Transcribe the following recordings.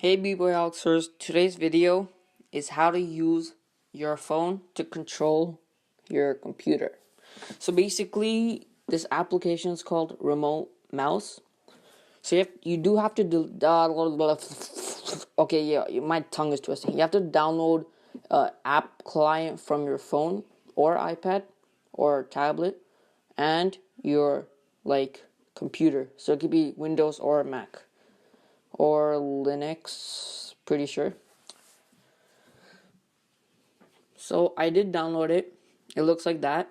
Hey Bboyealex, today's video is how to use your phone to control your computer. So basically, this application is called Remote Mouse. So you do have to okay, yeah, my tongue is twisting. You have to download an app client from your phone or iPad or tablet and your computer. So it could be Windows or Mac or Linux, pretty sure. So I did download it. It looks like that.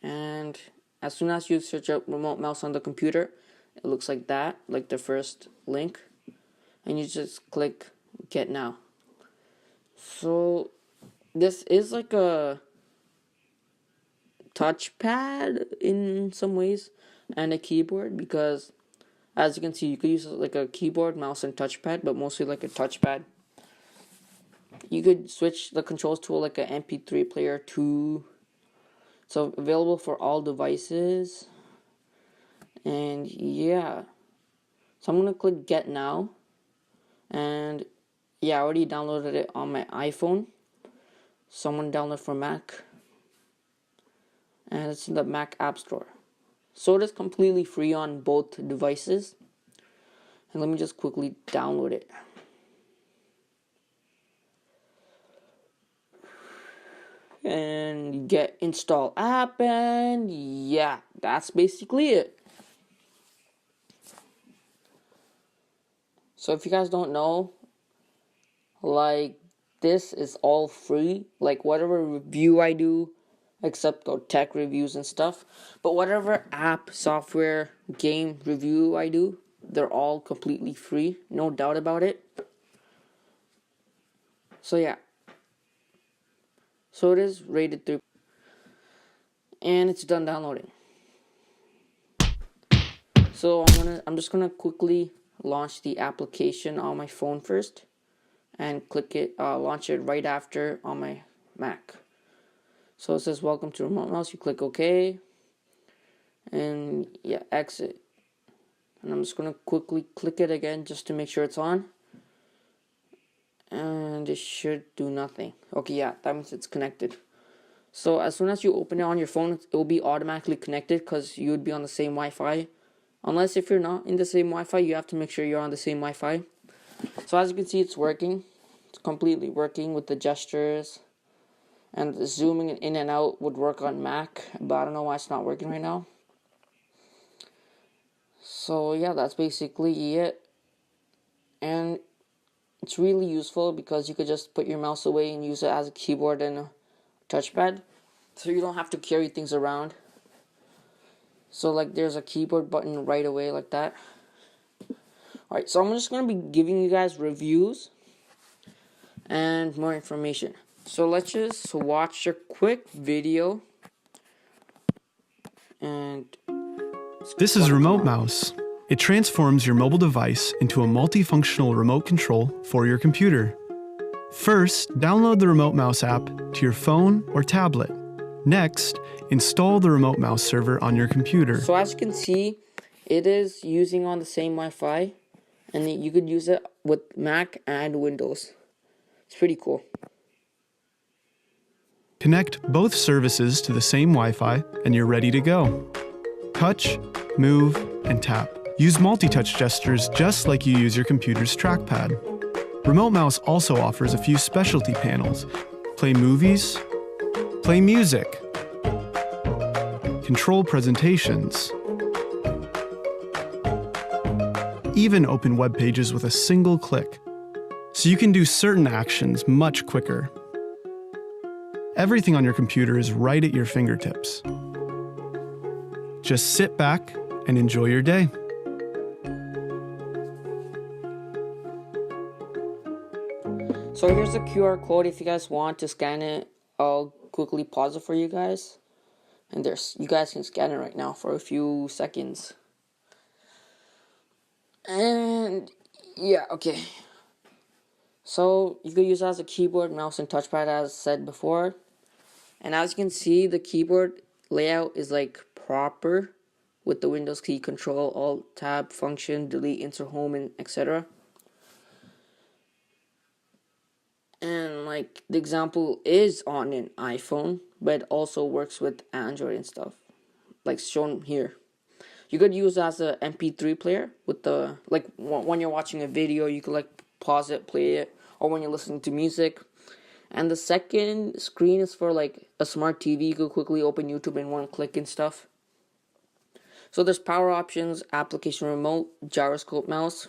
And as soon as you search up remote mouse on the computer, it looks like that, like the first link. And you just click get now. So this is like a touchpad in some ways and a keyboard, because as you can see, you could use like a keyboard, mouse, and touchpad, but mostly like a touchpad. You could switch the controls to like an MP3 player too. So available for all devices. And yeah. So I'm gonna click get now. And yeah, I already downloaded it on my iPhone. So I'm gonna download for Mac. And it's in the Mac App Store. So it is completely free on both devices. And let me just quickly download it. And get install app, and yeah, that's basically it. So if you guys don't know, this is all free, whatever review I do, except the tech reviews and stuff, but whatever app, software, game review I do, they're all completely free, no doubt about it. So yeah. So it is rated 3. And it's done downloading. So I'm just gonna quickly launch the application on my phone first, and launch it right after on my Mac. So it says welcome to Remote Mouse. You click OK, and yeah, exit. And I'm just gonna quickly click it again just to make sure it's on. And it should do nothing. Okay, yeah, that means it's connected. So as soon as you open it on your phone, it will be automatically connected because you would be on the same Wi-Fi. Unless if you're not in the same Wi-Fi, you have to make sure you're on the same Wi-Fi. So as you can see, it's working. It's completely working with the gestures. And the zooming in and out would work on Mac, but I don't know why it's not working right now. So yeah, that's basically it. And it's really useful because you could just put your mouse away and use it as a keyboard and a touchpad. So you don't have to carry things around. So there's a keyboard button right away like that. Alright, so I'm just going to be giving you guys reviews and more information. So let's just watch a quick video. And this is Remote Mouse. It transforms your mobile device into a multifunctional remote control for your computer. First, download the Remote Mouse app to your phone or tablet. Next, install the Remote Mouse server on your computer. So as you can see, it is using on the same Wi-Fi, and you could use it with Mac and Windows. It's pretty cool. Connect both services to the same Wi-Fi and you're ready to go. Touch, move, and tap. Use multi-touch gestures just like you use your computer's trackpad. Remote Mouse also offers a few specialty panels. Play movies, play music, control presentations, even open web pages with a single click, so you can do certain actions much quicker. Everything on your computer is right at your fingertips. Just sit back and enjoy your day. So here's a QR code if you guys want to scan it. I'll quickly pause it for you guys. And you guys can scan it right now for a few seconds. And yeah, okay. So you could use it as a keyboard, mouse, and touchpad as said before. And as you can see, the keyboard layout is proper with the Windows key, Control, Alt, Tab, Function, Delete, Insert Home, and etc. like the example is on an iPhone, but it also works with Android and stuff, like shown here. You could use it as a MP3 player with the, like, when you're watching a video, you could like pause it, play it, or when you're listening to music. And the second screen is for like a smart TV. You could quickly open YouTube in one click and stuff. So there's power options, application remote, gyroscope mouse,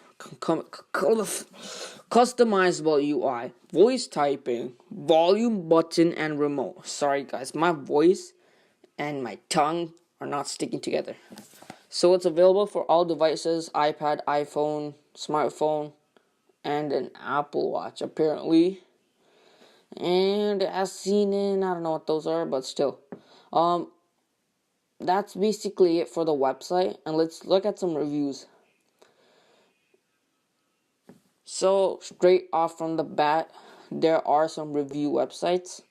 customizable UI, voice typing, volume button, and remote. Sorry guys, my voice and my tongue are not sticking together. So it's available for all devices: iPad, iPhone, smartphone, and an Apple Watch apparently. And as seen in, I don't know what those are, but still. That's basically it for the website, and let's look at some reviews. So straight off from the bat, there are some review websites.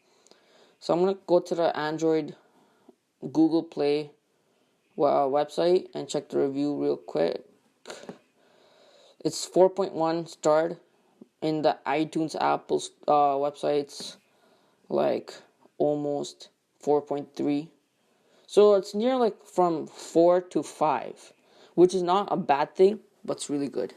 So I'm gonna go to the Android Google Play website and check the review real quick. It's 4.1 starred. In the iTunes Apple websites, like almost 4.3. So it's near like from 4 to 5, which is not a bad thing, but it's really good.